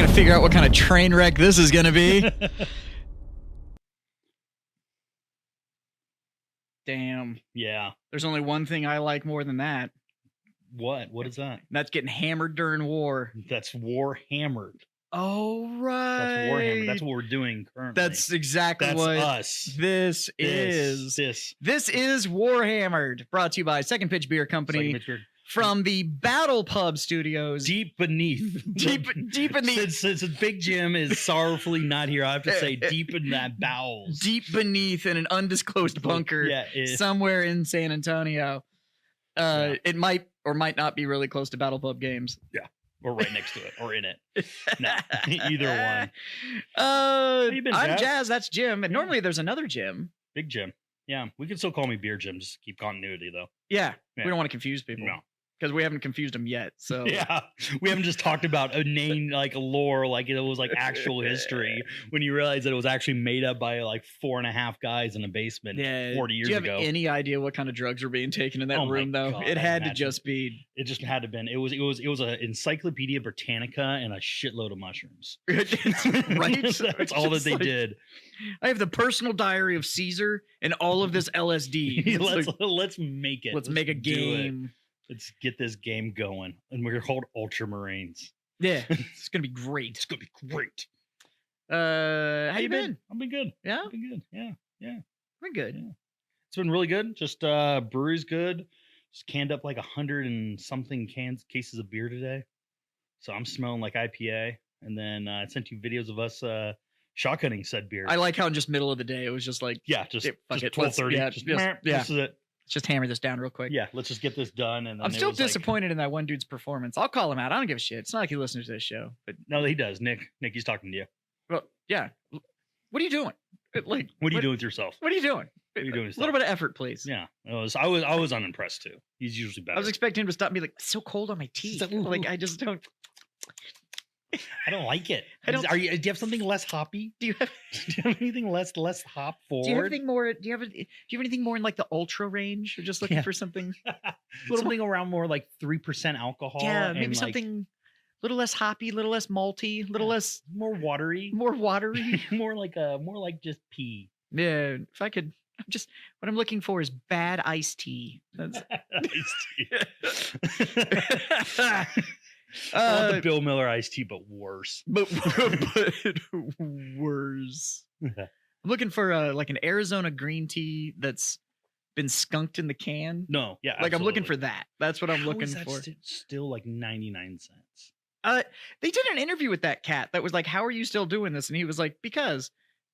going to figure out what kind of train wreck this is going to be. Damn. Yeah. There's only one thing I like more than that. What? What is that? That's getting hammered during war. That's war hammered. Oh, right. That's Warhammer. That's what we're doing currently. That's exactly That's what us. This is Warhammered, brought to you by Second Pitch Beer Company from the BattlePub studios. Deep beneath. Deep beneath. Since Big Jim is sorrowfully not here, I have to say deep in that bowels. Deep beneath in an undisclosed bunker somewhere in San Antonio. It might or might not be really close to BattlePub games. Yeah. Or right next to it, or in it. No, either one. I'm Jazz? Jazz. That's Jim. And normally there's another Jim. Big Jim. Yeah, we can still call me Beer Jim. Just keep continuity, though. Yeah. We don't want to confuse people. No. Because we haven't confused them yet. So yeah, we haven't just talked about a name like a lore, like it was like actual history. When you realize that it was actually made up by like 4.5 guys in a basement 40 years ago. Do you have any idea what kind of drugs were being taken in that room? Though God, it had to just be. It just had to been. It was an Encyclopedia Britannica and a shitload of mushrooms. Right. That's all that they did. I have the personal diary of Caesar and all of this LSD. Let's make it. Let's make a game. Let's get this game going. And we're called Ultramarines. Yeah. It's going to be great. It's going to be great. How you been? I've been good. Yeah? I've been good. Yeah. Been good. Yeah. It's been really good. Just brewery's good. Just canned up like 100 and something cases of beer today. So I'm smelling like IPA. And then I sent you videos of us shotgunning said beer. I like how in just middle of the day, it was just like... Yeah, just 12:30. This is it. Let's just hammer this down real quick. Yeah, let's just get this done. And then I'm still disappointed in that one dude's performance. I'll call him out. I don't give a shit. It's not like he listens to this show. But no, he does. Nick, he's talking to you. Well, yeah. What are you doing? Like, what are you doing with yourself? What are you doing? What are you doing? A little bit of effort, please. Yeah, I was unimpressed too. He's usually better. I was expecting him to stop and be like, it's so cold on my teeth. Like, I just don't. I don't like it. Do you have something less hoppy? Do you have anything less hop forward? Do you have anything more? Do you have anything more in like the ultra range? Or just looking for something, something around more like 3% alcohol. Yeah, maybe something a little less hoppy, a little less malty, a little less more watery, more like just pee. Yeah, if I could. What I'm looking for is bad iced tea. That's iced tea. I want the Bill Miller iced tea, but worse. But worse. I'm looking for like an Arizona green tea that's been skunked in the can. No, yeah, like absolutely. I'm looking for that. That's what I'm looking for. Still like 99 cents. They did an interview with that cat that was like, "How are you still doing this?" And he was like, "Because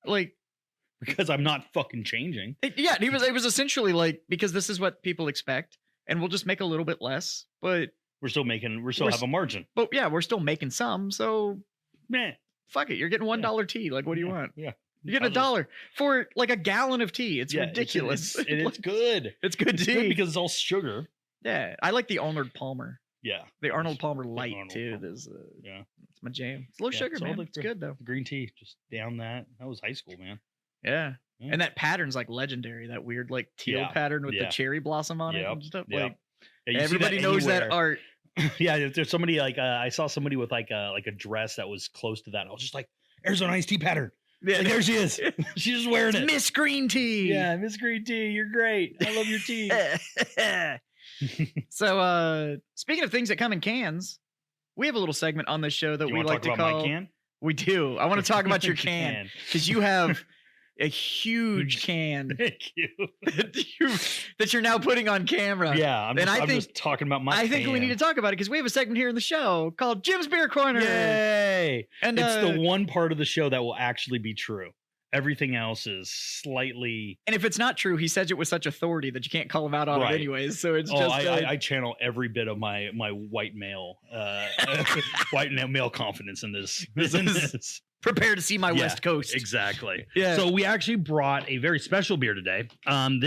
I'm not fucking changing." Yeah, it was essentially like, because this is what people expect, and we'll just make a little bit less, but. We're still have a margin. But yeah, we're still making some. So, man, fuck it. You're getting $1 tea. Like, what do you want? Yeah. You're getting $1 for like a gallon of tea. It's ridiculous. It's good. It's good tea. Good because it's all sugar. Yeah. I like the Arnold Palmer. Yeah. The Arnold Palmer Light too. There's it's my jam. It's low sugar, man. It's good though. Green tea. Just down that. That was high school, man. Yeah. And that pattern's like legendary. That weird like teal pattern with the cherry blossom on it and stuff. Like everybody knows that art. Yeah, if there's somebody like I saw somebody with like a dress that was close to that. I was just like, Arizona iced tea pattern. Yeah, like, there she is. She's just wearing it. Miss Green Tea. Yeah, Miss Green Tea. You're great. I love your tea. So speaking of things that come in cans, we have a little segment on this show that we like to call. My can? We do. I want to talk about your can because you have a huge can. Thank you. that you're now putting on camera. Yeah, I'm just talking about my. I think we need to talk about it because we have a segment here in the show called Jim's Beer Corner. Yay! And it's the one part of the show that will actually be true. Everything else is slightly. And if it's not true, he says it with such authority that you can't call him out on it anyways. So it's just. I channel every bit of my white male confidence in this. Prepare to see my West Coast. Exactly. Yeah. So we actually brought a very special beer today. It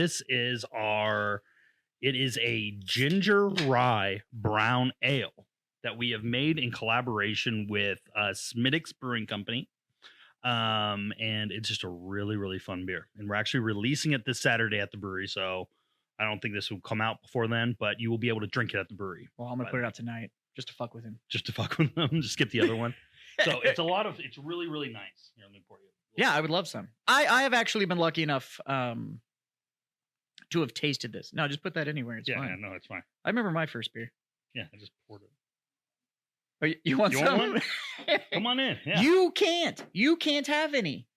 is a ginger rye brown ale that we have made in collaboration with Smittix Brewing Company. And it's just a really, really fun beer. And we're actually releasing it this Saturday at the brewery. So I don't think this will come out before then, but you will be able to drink it at the brewery. Well, I'm going to put it out tonight just to fuck with him. Just to fuck with him. Just skip the other one. So it's really, really nice. Here, let me pour you. Yeah, I would love some. I have actually been lucky enough to have tasted this. No, just put that anywhere. It's fine. Yeah, no, it's fine. I remember my first beer. Yeah, I just poured it. Oh, you want some? Want one? Come on in. Yeah. You can't. You can't have any.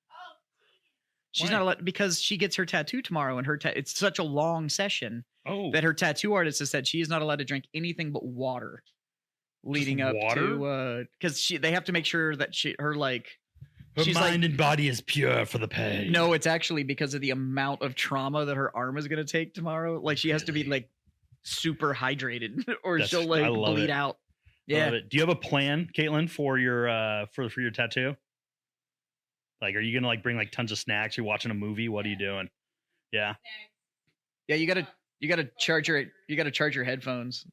She's not allowed because she gets her tattoo tomorrow, and it's such a long session that her tattoo artist has said she is not allowed to drink anything but water leading up to because they have to make sure that her mind and body is pure for the pain. No, it's actually because of the amount of trauma that her arm is going to take tomorrow. Like she has to be like super hydrated or she'll like bleed out. Yeah. Do you have a plan, Caitlin, for your for your tattoo? Like, are you gonna like bring like tons of snacks? You're watching a movie. What are you doing? Yeah. Yeah, you gotta charge your headphones.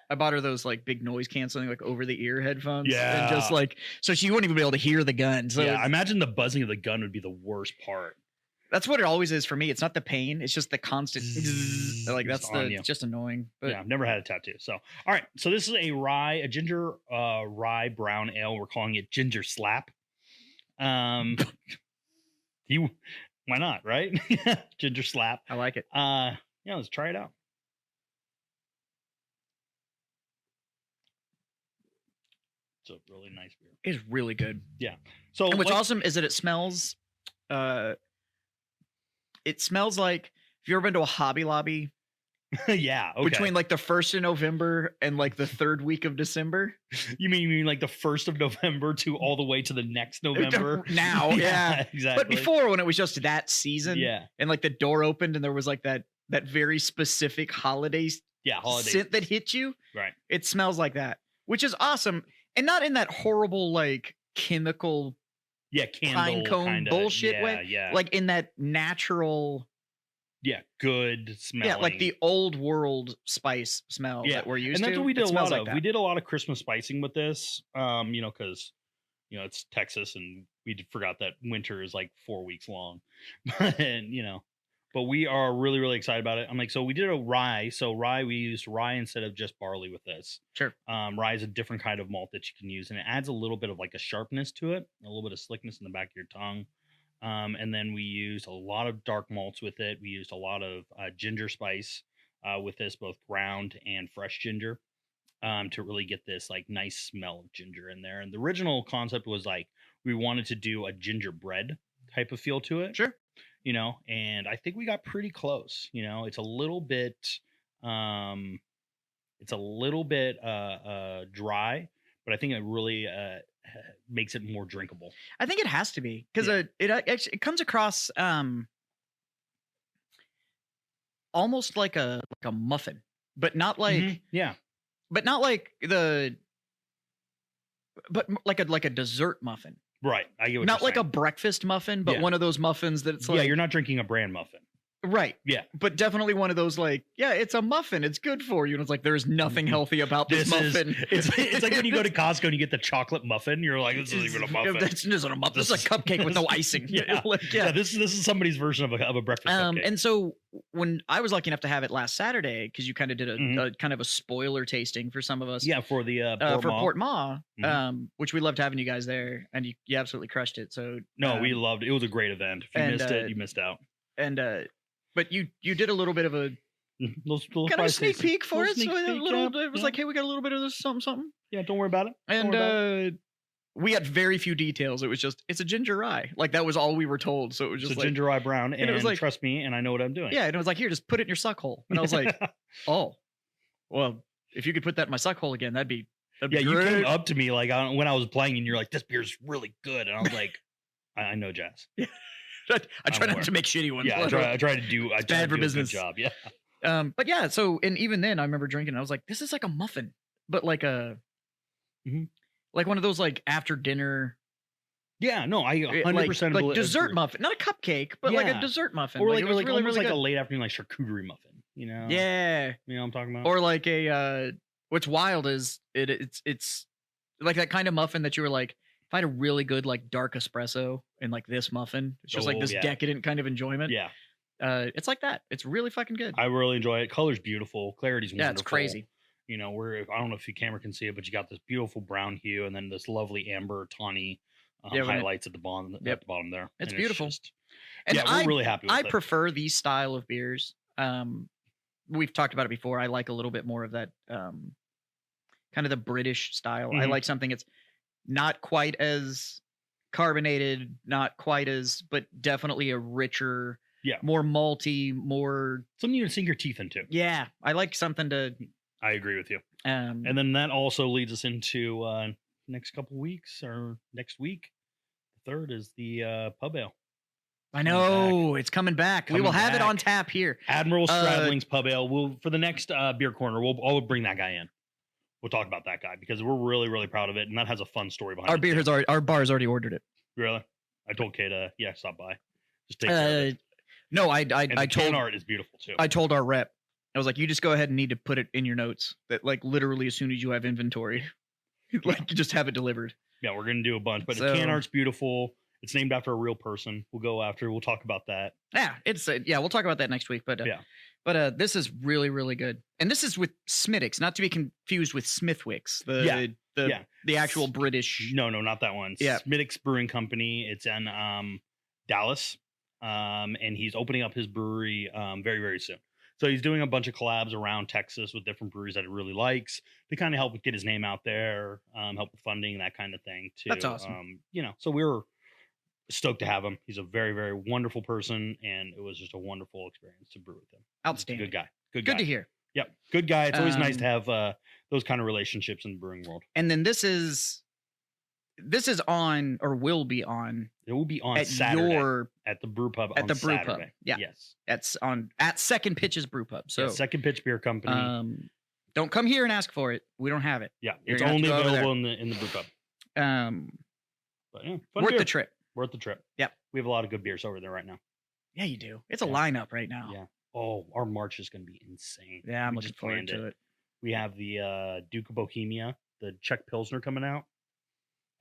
I bought her those like big noise canceling, like over the ear headphones. Yeah. And just like, so she wouldn't even be able to hear the gun. So yeah, I imagine the buzzing of the gun would be the worst part. That's what it always is for me. It's not the pain. It's just the constant, like that's it's just annoying. But yeah, I've never had a tattoo. So, all right. So this is a ginger rye brown ale. We're calling it Ginger Slap. Why not, right? Ginger Slap. I like it. Yeah, let's try it out. It's a really nice beer. It's really good. Yeah. So and what's awesome is that it smells like if you've ever been to a Hobby Lobby. Yeah. Okay. Between like the 1st of November and like the 3rd week of December. You mean like the 1st of November to all the way to the next November? Now, yeah. Exactly. But before, when it was just that season, and like the door opened and there was like that very specific holiday scent that hit you. Right. It smells like that, which is awesome. And not in that horrible like chemical pine cone bullshit way. Yeah. Like in that natural good smell. Yeah, like the old world spice smell that we're used to. And that's what we did a lot of. Like we did a lot of Christmas spicing with this. Because it's Texas and we forgot that winter is like 4 weeks long. But we are really, really excited about it. I'm like, so we did a rye. So we used rye instead of just barley with this. Sure. Rye is a different kind of malt that you can use, and it adds a little bit of like a sharpness to it, a little bit of slickness in the back of your tongue. And then we used a lot of dark malts with it. We used a lot of ginger spice with this, both ground and fresh ginger, to really get this like nice smell of ginger in there. And the original concept was like we wanted to do a gingerbread type of feel to it. Sure. And I think we got pretty close. It's a little bit dry, but I think it really makes it more drinkable. I think it has to be because it comes across almost like a muffin, but not like but not like like a dessert muffin. Right. I get what not you're like saying. a breakfast muffin, but one of those muffins that it's like you're not drinking a bran muffin. Right. Yeah. But definitely one of those like, it's a muffin. It's good for you. And it's like, there's nothing healthy about this muffin. It's like when you go to Costco and you get the chocolate muffin. You're like, this isn't even a muffin. This isn't a muffin. This is a cupcake with no icing. This is somebody's version of a breakfast cupcake. And so when I was lucky enough to have it last Saturday, because you kind of did a kind of a spoiler tasting for some of us. Yeah, for the Port Ma, which we loved having you guys there, and you absolutely crushed it. So we loved it. It was a great event. If you missed it, you missed out. And but you did a little bit of a little kind of sneak peek for it. So it was like, hey, we got a little bit of this something. Yeah, don't worry about it. And we had very few details. It was just, it's a ginger rye. Like that was all we were told. So it was just it's a ginger rye brown, and it was like, trust me, and I know what I'm doing. Yeah, and it was like, here, just put it in your suck hole. And I was like, oh, well, if you could put that in my suck hole again, that'd be great. You came up to me like when I was playing, and you're like, this beer's really good, and I was like, I know jazz. Yeah. I try not to make shitty ones. Yeah, I try to do. It's bad for business. Good job. Yeah. But yeah. So, and even then, I remember drinking. I was like, "This is like a muffin, but like a, like one of those like after dinner." Yeah. No, I 100% like dessert muffin, not a cupcake, but like a dessert muffin, or like really, almost really like good. A late afternoon like charcuterie muffin. Yeah. You know what I'm talking about? Or like a. What's wild is it's like that kind of muffin that you were like. If I had a really good like dark espresso and like this muffin, it's just like this decadent kind of enjoyment. Yeah. It's like that. It's really fucking good. I really enjoy it. Color's beautiful. Clarity's wonderful. Yeah, it's crazy. You know, where I don't know if your camera can see it, but you got this beautiful brown hue and then this lovely amber tawny highlights at the bottom. At the bottom there, it's and beautiful. And we're really happy with I it. prefer these style of beers. We've talked about it before. I like a little bit more of that kind of the British style. I like something that's not quite as carbonated, not quite as, but definitely a richer, more malty, more something you can sink your teeth into. Yeah, I like something to. I agree with you. And then that also leads us into next couple weeks or next week. The third is the pub ale. I know it's coming back. We will have it on tap here. Admiral Stradling's Pub Ale. We'll for the next beer corner. I'll bring that guy in. We'll talk about that guy because we're really, really proud of it, and that has a fun story behind it. Our bar's already ordered it. Really? I told Kay to stop by. Just take care of it. No, I told can art is beautiful too. I told our rep, I was like, you just go ahead and need to put it in your notes that like literally as soon as you have inventory, like you just have it delivered. Yeah, we're gonna do a bunch, but the can art's beautiful. It's named after a real person. We'll talk about that. Yeah, we'll talk about that next week. But but this is really, really good. And this is with Smithwick's, not to be confused with Smithwick's, the actual British. No, not that one. Yeah. Smithwick's Brewing Company. It's in Dallas. And he's opening up his brewery very, very soon. So he's doing a bunch of collabs around Texas with different breweries that he really likes to kind of help get his name out there, help with funding, that kind of thing too. That's awesome. So we were stoked to have him. He's a very, very wonderful person, and it was just a wonderful experience to brew with him. Outstanding. Good guy. Good to hear. Yep. Good guy. It's always nice to have those kind of relationships in the brewing world. And then this is on or will be on. It will be on Saturday at the brew pub. At the brew pub. Yeah. Yes. That's at Second Pitch's Brew Pub. So Second Pitch Beer Company. Don't come here and ask for it. We don't have it. Yeah. It's only available in the brew pub. But yeah, worth the trip. Worth the trip. Yep. We have a lot of good beers over there right now. Yeah, you do. It's a lineup right now. Yeah. Oh, our March is going to be insane. Yeah, I'm looking forward to it. We have the Duke of Bohemia, the Czech Pilsner coming out.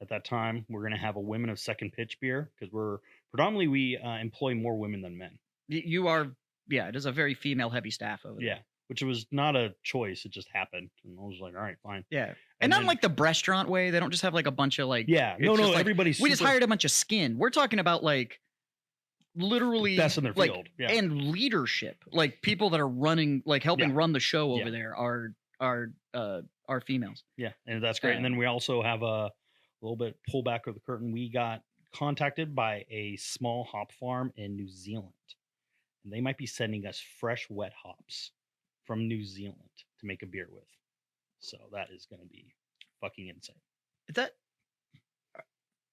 At that time, we're going to have a Women of Second Pitch beer because we employ more women than men. You are, it is a very female heavy staff over there. Yeah, which was not a choice. It just happened. And I was like, all right, fine. Yeah. And not like the restaurant way. They don't just have like a bunch of like. Yeah. No, like, everybody's. We just hired a bunch of skin. We're talking about like literally best in their field. Yeah. And leadership. Like people that are running, like helping run the show over there are females. Yeah. And that's great. And then we also have a little bit pull back of the curtain. We got contacted by a small hop farm in New Zealand. And they might be sending us fresh, wet hops from New Zealand to make a beer with. So that is going to be fucking insane. Is that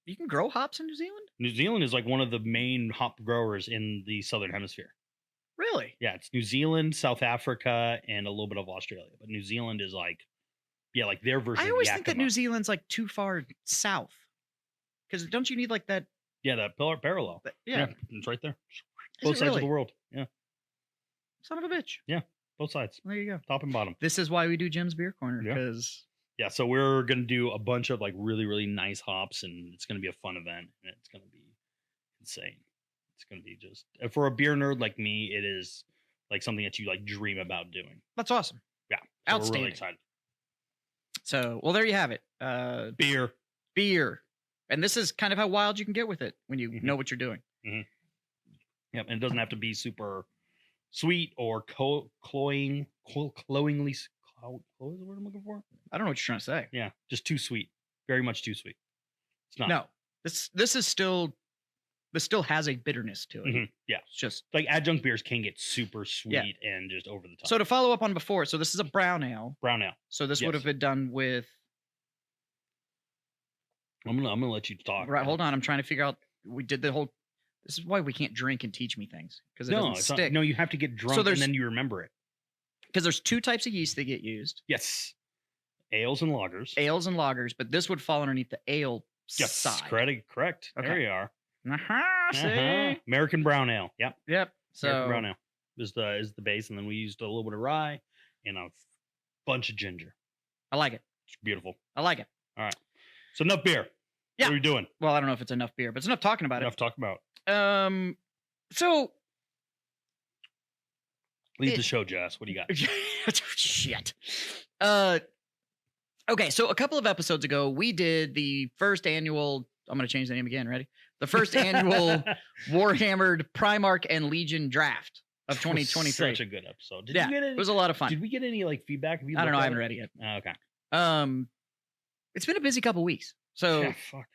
you can grow hops in New Zealand? New Zealand is like one of the main hop growers in the Southern Hemisphere. Really? Yeah, it's New Zealand, South Africa, and a little bit of Australia. But New Zealand is like, like their version. I always think that New Zealand's like too far south. Because don't you need like that? Yeah, that parallel. Yeah, it's right there. Both sides of the world. Yeah. Son of a bitch. Yeah. Both sides. There you go. Top and bottom. This is why we do Jim's Beer Corner, because so we're gonna do a bunch of like really, really nice hops, and it's gonna be a fun event, and it's gonna be insane. It's gonna be just for a beer nerd like me, it is like something that you like dream about doing. That's awesome. Yeah. So outstanding. We're really excited. So well, there you have it. Beer. And this is kind of how wild you can get with it when you know what you're doing. Mm-hmm. Yep, and it doesn't have to be super sweet or cloyingly. Clo is the word I'm looking for? I don't know what you're trying to say. Yeah, just too sweet. Very much too sweet. It's not. No, this still has a bitterness to it. Mm-hmm. Yeah, it's just like adjunct beers can get super sweet and just over the top. So to follow up on before, so this is a brown ale. Brown ale. So this would have been done with. I'm gonna let you talk. Right, hold on. I'm trying to figure out. We did the whole. This is why we can't drink and teach me things because it doesn't stick. No, you have to get drunk and then you remember it. Because there's two types of yeast that get used. Yes, ales and lagers. Ales and lagers, but this would fall underneath the ale side. Correct. Okay. There you are. See? American brown ale. Yep. So American brown ale is the base, and then we used a little bit of rye and a bunch of ginger. I like it. It's beautiful. I like it. All right. So enough beer. Yeah. What are we doing? Well, I don't know if it's enough beer, but it's enough talking about enough talking about. So Leave the show, Jess. What do you got? Shit. Okay, so a couple of episodes ago, we did the first annual. I'm going to change the name again. Ready? The first annual Warhammered Primarch and Legion draft of 2023. Such a good episode. Did you get any, it was a lot of fun. Did we get any like feedback? I don't know. I haven't read it yet. Oh, okay. It's been a busy couple weeks. So, yeah, fuck.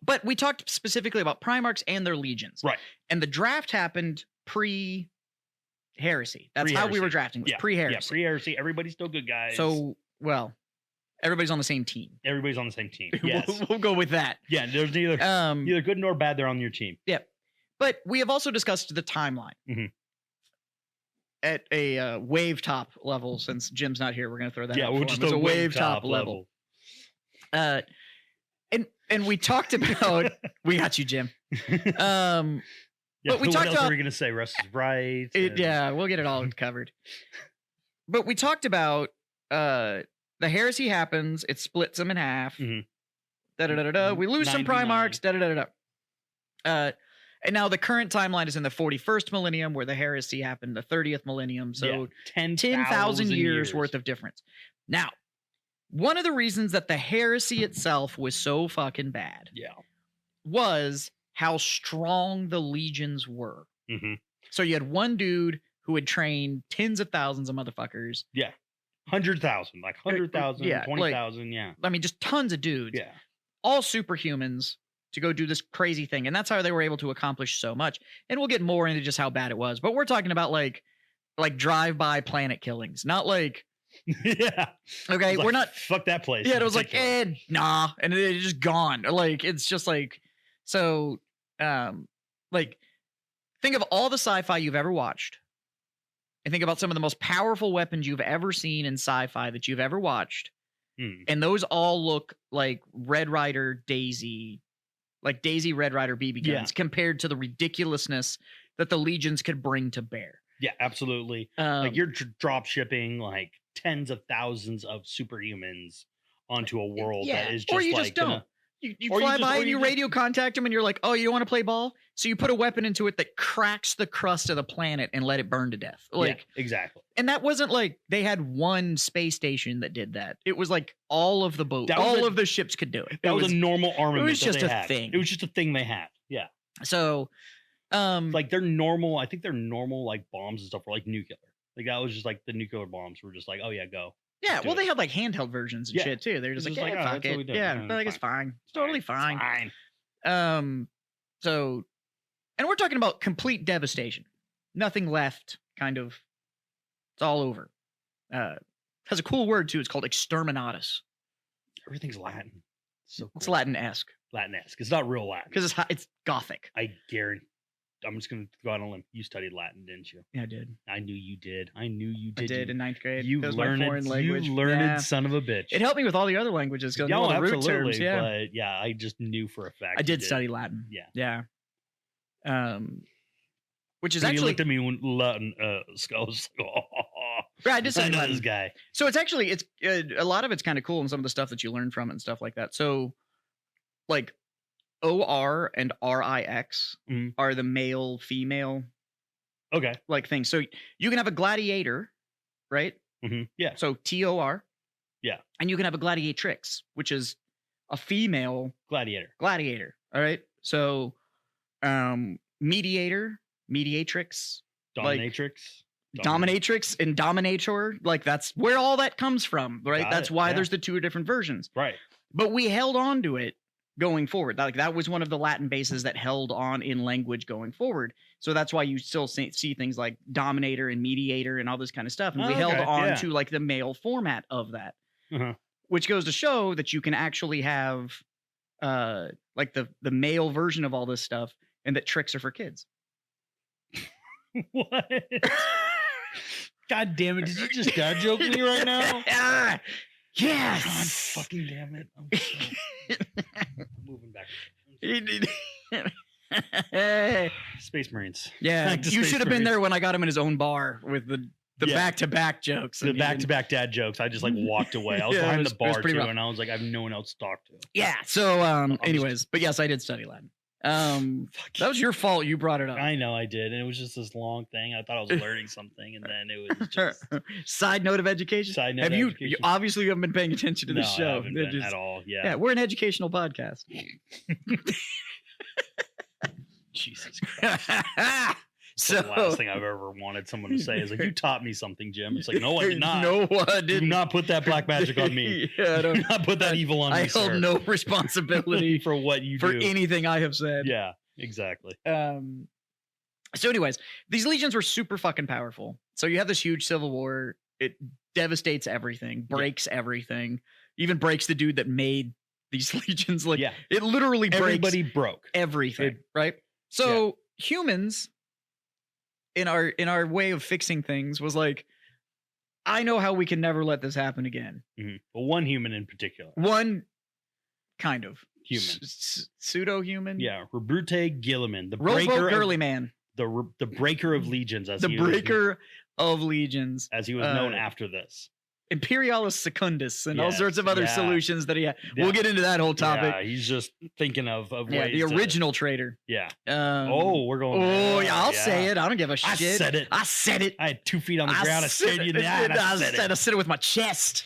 But we talked specifically about Primarchs and their legions. Right. And the draft happened pre-heresy. That's how we were drafting. Was pre-heresy. Yeah, pre-heresy. Everybody's still good guys. So, well, everybody's on the same team. Everybody's on the same team. Yes. we'll go with that. Yeah, there's neither good nor bad. They're on your team. Yeah. But we have also discussed the timeline. Mm-hmm. At a wave top level, since Jim's not here, we're going to throw that out. Yeah, we're just a wave top level. And we talked about we got you, Jim. Yeah, but we what talked else about are we going to say? Russ is right. Yeah, we'll get it all covered. But we talked about the heresy happens. It splits them in half. Mm-hmm. We lose some 99. Primarchs. And now the current timeline is in the 41st millennium, where the heresy happened the 30th millennium. So 10,000 years worth of difference. Now, one of the reasons that the heresy itself was so fucking bad was how strong the legions were. Mm-hmm. So you had one dude who had trained tens of thousands of motherfuckers. Yeah. 100,000, like 100,000, Yeah, 20,000. Yeah. I mean, just tons of dudes. Yeah. All superhumans to go do this crazy thing. And that's how they were able to accomplish so much. And we'll get more into just how bad it was. But we're talking about like drive-by planet killings, not like, yeah. Okay, like, we're not. Fuck that place. Yeah, it was like, nah, and it's just gone. Like it's just like so. Like think of all the sci-fi you've ever watched, and think about some of the most powerful weapons you've ever seen in sci-fi that you've ever watched, and those all look like Red Ryder, Daisy, like Daisy Red Ryder BB guns compared to the ridiculousness that the legions could bring to bear. Yeah, absolutely. Like you're drop shipping like tens of thousands of superhumans onto a world that is just or you like just don't. You fly by and you radio contact them and you're like, oh, you don't want to play ball? So you put a weapon into it that cracks the crust of the planet and let it burn to death. Like exactly. And that wasn't like they had one space station that did that. It was like all of the boats, all of the ships could do it. That was a normal armament. It was just a thing. It was just a thing they had. Yeah. So like their normal, I think their normal like bombs and stuff were like nuclear. Like that was just like the nuclear bombs were just like, oh yeah, go. Yeah, well, they had like handheld versions and shit too. They're just like, yeah, fuck it. Yeah, like it's fine. It's totally fine. So, and we're talking about complete devastation. Nothing left, kind of. It's all over. Has a cool word too. It's called exterminatus. Everything's Latin. So cool. It's Latin-esque. Latin-esque. It's not real Latin. Because it's Gothic. I guarantee. I'm just going to go out on a limb. You studied Latin, didn't you? Yeah, I did. I knew you did. I did in ninth grade. You learned son of a bitch. It helped me with all the other languages. Yeah, all the root terms, yeah. But yeah, I just knew for a fact. I did study Latin. Yeah. Which is when actually. You looked at me when Latin. I was like, I did study Latin. This guy. So it's actually a lot of it's kind of cool and some of the stuff that you learn from it and stuff like that. So, like. OR and RIX are the male female like things. So you can have a gladiator, right? Yeah. So TOR. Yeah. And you can have a gladiatrix, which is a female gladiator. All right. So mediator, mediatrix, dominatrix. Dominatrix and dominator, like that's where all that comes from, right? That's why there's the two different versions. Right. But we held on to it going forward. Like that was one of the Latin bases that held on in language going forward. So that's why you still see things like dominator and mediator and all this kind of stuff. And we held on to like the male format of that, which goes to show that you can actually have like the male version of all this stuff and that tricks are for kids. What? God damn it. Did you just dad joke me right now? Yes. God fucking damn it. I'm moving back. Space Marines. Yeah. You should have been there when I got him in his own bar with the back-to-back jokes. The back-to-back dad jokes. I just like walked away. I was behind the bar too, and I was like, I have no one else to talk to. Yeah. So anyways, but yes, I did study Latin. That was your fault. You brought it up. I know I did, and it was just this long thing. I thought I was learning something, and then it was just side note of education. Side note. Have you obviously you haven't been paying attention to the show? I haven't been at all. Yeah, we're an educational podcast. Jesus Christ. So the last thing I've ever wanted someone to say is like, "You taught me something, Jim." It's like, no, I did not. No, I didn't. Do not put that black magic on me. Yeah, do not put that evil on me. I hold no responsibility for what you do. For anything I have said. Yeah, exactly. So, anyways, these legions were super fucking powerful. So you have this huge civil war. It devastates everything, breaks everything, even breaks the dude that made these legions. Like, it literally breaks everybody broke everything, right? So humans, in our way of fixing things, was like, I know how we can never let this happen again. Mm-hmm. Well, one human in particular. One kind of human, pseudo-human. Yeah, Rebrute Gilliman, the Rosebud breaker, girly man, the breaker of legions, as the breaker of legions, as he was known after this. Imperialis Secundus and all sorts of other solutions that he had. We'll get into that whole topic. Yeah, he's just thinking of ways the original traitor. Yeah. We're going. Oh, yeah, I'll say it. I don't give a shit. I said it. I had 2 feet on the ground. I said you that. I said it with my chest.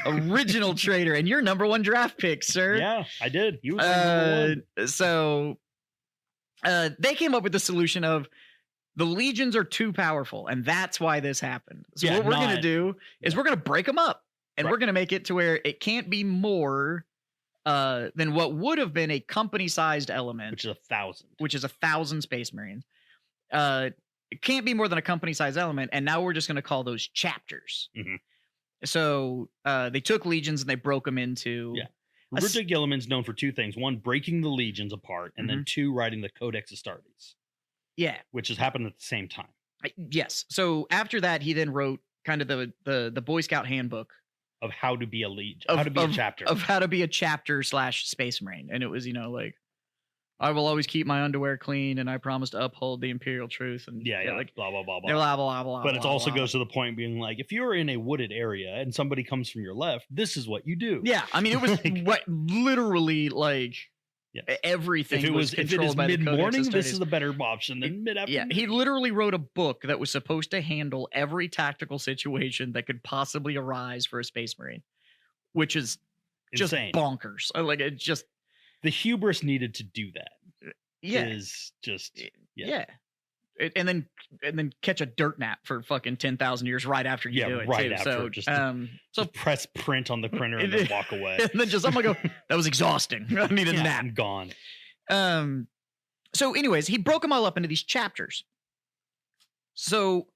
Original traitor. And your number 1 draft pick, sir. Yeah, I did. You was number 1. So they came up with the solution of, the legions are too powerful, and that's why this happened. So what we're going to do is we're going to break them up, and we're going to make it to where it can't be more than what would have been a company-sized element. Which is 1,000. Which is 1,000 Space Marines. It can't be more than a company-sized element, and now we're just going to call those chapters. Mm-hmm. So they took legions, and they broke them into... Yeah. Roberto Gilliman's known for 2 things. 1, breaking the legions apart, and then 2, writing the Codex Astartes. Yeah. Which has happened at the same time. Yes. So after that, he then wrote kind of the Boy Scout handbook of how to be a legion, how to be a chapter. Of how to be a chapter / Space Marine. And it was, like, I will always keep my underwear clean, and I promise to uphold the imperial truth. And like blah, blah, blah, blah. Blah, blah, blah, but it blah, also blah. goes to the point being like, if you're in a wooded area and somebody comes from your left, this is what you do. Yeah. I mean, it was literally like... Yeah. Everything was controlled by the mid-morning, this is a better option than mid-afternoon. Yeah, he literally wrote a book that was supposed to handle every tactical situation that could possibly arise for a Space Marine, which is just insane. Bonkers. Like, it just... The hubris needed to do that. Yeah. Is just... Yeah. And then catch a dirt nap for fucking 10,000 years right after you do it. Right too. after. So, just press print on the printer and then walk away. And then I'm gonna go, that was exhausting. I need a nap. I'm gone. So anyways, he broke them all up into these chapters. So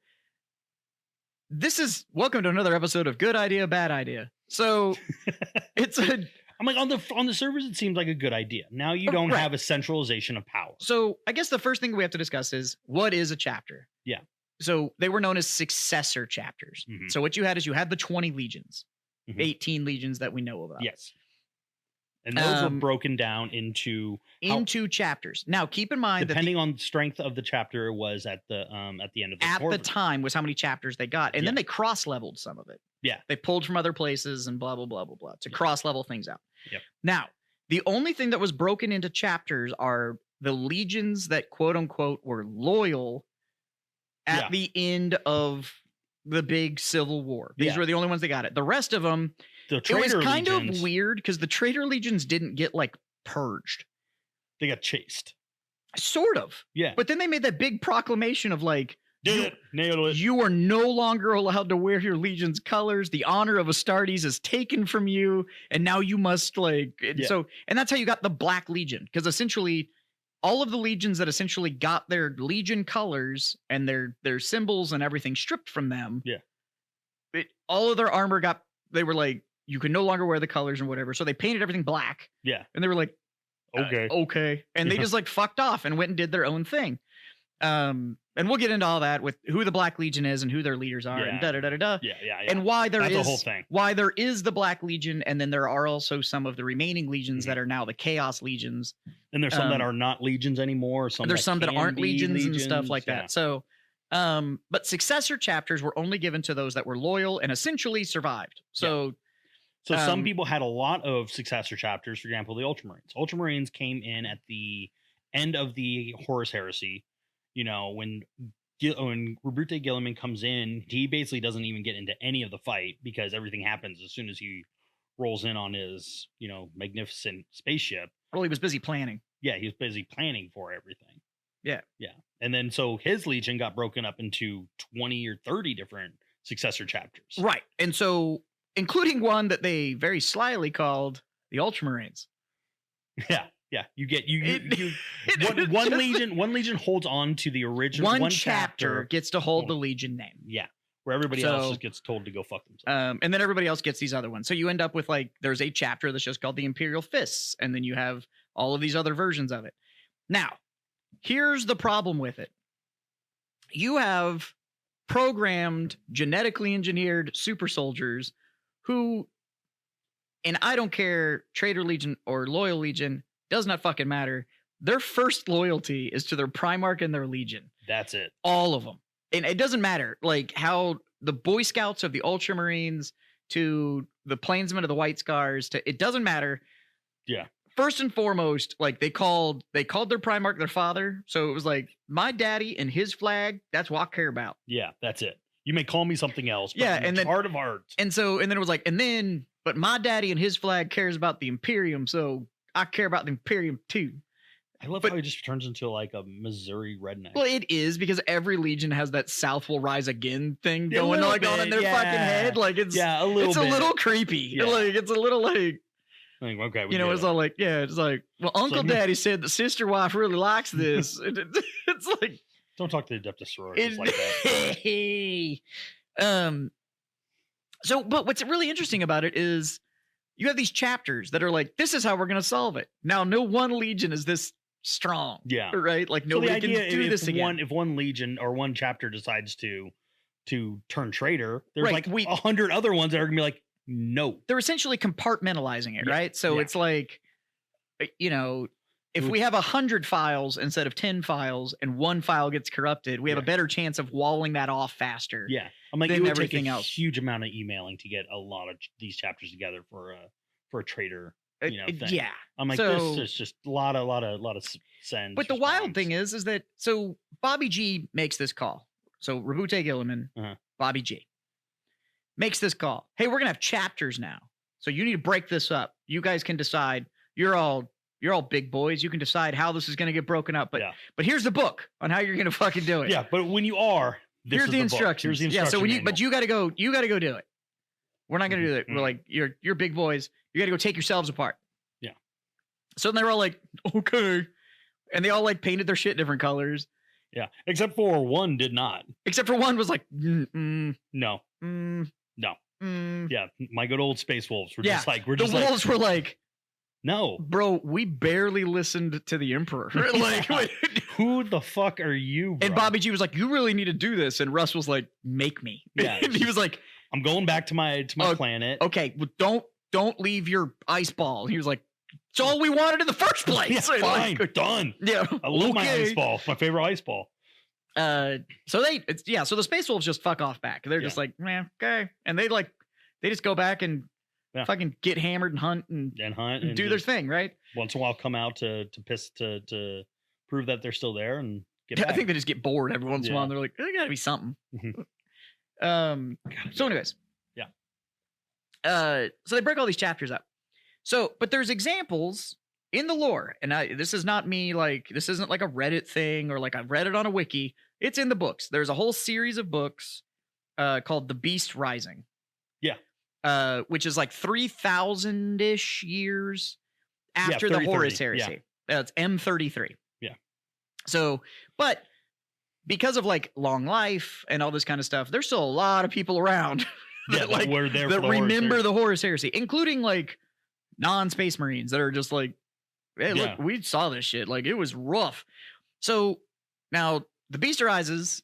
this is welcome to another episode of Good Idea, Bad Idea. So I'm like, on the servers, it seems like a good idea. Now you don't have a centralization of power. So I guess the first thing we have to discuss is, what is a chapter? Yeah. So they were known as successor chapters. Mm-hmm. So what you had is you had the 20 legions, 18 legions that we know about. Yes. And those were broken down into chapters. Now, keep in mind depending on the strength of the chapter, it was at the end of the at the time was how many chapters they got, and then they cross-leveled some of it. Yeah, they pulled from other places and blah blah blah blah blah to cross-level things out. Yep. Now, the only thing that was broken into chapters are the legions that quote unquote were loyal at the end of the big Civil War. These were the only ones that got it. The rest of them. It was kind of weird because the traitor legions didn't get like purged. They got chased. Sort of. Yeah. But then they made that big proclamation of like, nailed it. You are no longer allowed to wear your legion's colors. The honor of Astartes is taken from you. And now you must and that's how you got the Black Legion. Because essentially all of the legions that essentially got their legion colors and their symbols and everything stripped from them. Yeah. All of their armor they were like, you can no longer wear the colors and whatever. So they painted everything black. Yeah. And they were like, okay. And they just like fucked off and went and did their own thing. And we'll get into all that with who the Black Legion is and who their leaders are and da-da-da-da-da. Yeah. And why That's the whole thing. Why there is the Black Legion. And then there are also some of the remaining legions that are now the Chaos Legions. And there's some that are not legions anymore. There's some that aren't legions and stuff like yeah. that. So, but successor chapters were only given to those that were loyal and essentially survived. So, So some people had a lot of successor chapters. For example, the Ultramarines. Ultramarines came in at the end of the Horus Heresy, when Roboute Guilliman comes in, he basically doesn't even get into any of the fight because everything happens as soon as he rolls in on his, magnificent spaceship. Well, he was busy planning. Yeah, he was busy planning for everything. Yeah. Yeah. And then so his Legion got broken up into 20 or 30 different successor chapters. Right. And so, including one that they very slyly called the Ultramarines. Yeah. Yeah. You get one Legion holds on to the original one chapter gets to hold the Legion name. Yeah. Where everybody else just gets told to go fuck themselves. And then everybody else gets these other ones. So you end up with there's a chapter that's just called the Imperial Fists, and then you have all of these other versions of it. Now, here's the problem with it. You have programmed, genetically engineered super soldiers who, and I don't care, Traitor Legion or Loyal Legion, does not fucking matter. Their first loyalty is to their Primarch and their Legion. That's it. All of them. And it doesn't matter, how the Boy Scouts of the Ultramarines to the Plainsmen of the White Scars, it doesn't matter. Yeah. First and foremost, they called their Primarch their father. So it was my daddy and his flag, that's what I care about. Yeah, that's it. You may call me something else, but and then heart of hearts. And then it was but my daddy and his flag cares about the Imperium, so I care about the Imperium too. I love how he just turns into a Missouri redneck. Well, it is because every Legion has that South will rise again thing going on in their fucking head. It's a little creepy. Yeah. It's a little okay. It's all well, Uncle Daddy said the sister wife really likes this. It's don't talk to the Adeptus Sororitas like that. So, but what's really interesting about it is you have these chapters that are this is how we're going to solve it. Now, no one Legion is this strong. Yeah. Right? Nobody can do this again. If one Legion or one chapter decides to turn traitor, there's right. 100 other ones that are going to be no. They're essentially compartmentalizing it, right? So it's if we have 100 files instead of 10 files and one file gets corrupted, we have a better chance of walling that off faster. Yeah. I'm than it would everything take a else. huge amount of emailing to get a lot of these chapters together for a traitor, thing. Yeah. I'm this is just a lot of send. But the wild thing is that so Bobby G makes this call. So Roboute Guilliman, Bobby G makes this call. Hey, we're gonna have chapters now. So you need to break this up. You guys can decide. You're all big boys. You can decide how this is gonna get broken up. But here's the book on how you're gonna fucking do it. Yeah, but when you are, here's the instructions. Yeah, so but you gotta go do it. We're not gonna do it. We're you're big boys. You gotta go take yourselves apart. Yeah. So they're all okay. And they all painted their shit different colors. Yeah. Except for one did not. Except for one was no. No. Yeah. My good old Space Wolves were just the wolves were no, bro, we barely listened to the Emperor. Who the fuck are you, bro? And Bobby G was you really need to do this. And Russ was make me. Yeah. And he was I'm going back to my planet. Okay, well, don't leave your ice ball. He was it's all we wanted in the first place. Yeah, fine, done. Yeah, I love my ice ball. It's my favorite ice ball. So the Space Wolves just fuck off back. They're just man, okay, and they just go back and fucking get hammered and hunt and do their thing, right? Once in a while, come out to prove that they're still there and get back. I think they just get bored every once in a while. And they're there got to be something. So anyways, so they break all these chapters up. So, but there's examples in the lore, and this is not me, this isn't a Reddit thing or I've read it on a wiki. It's in the books. There's a whole series of books called The Beast Rising. Yeah. Which is 3,000-ish years after the Horus Heresy. Yeah. It's M33. Yeah. So, but because of long life and all this kind of stuff, there's still a lot of people around that were there that remember the Horus Heresy, including non-Space Marines that are just hey, look, we saw this shit. It was rough. So now The Beast Arises,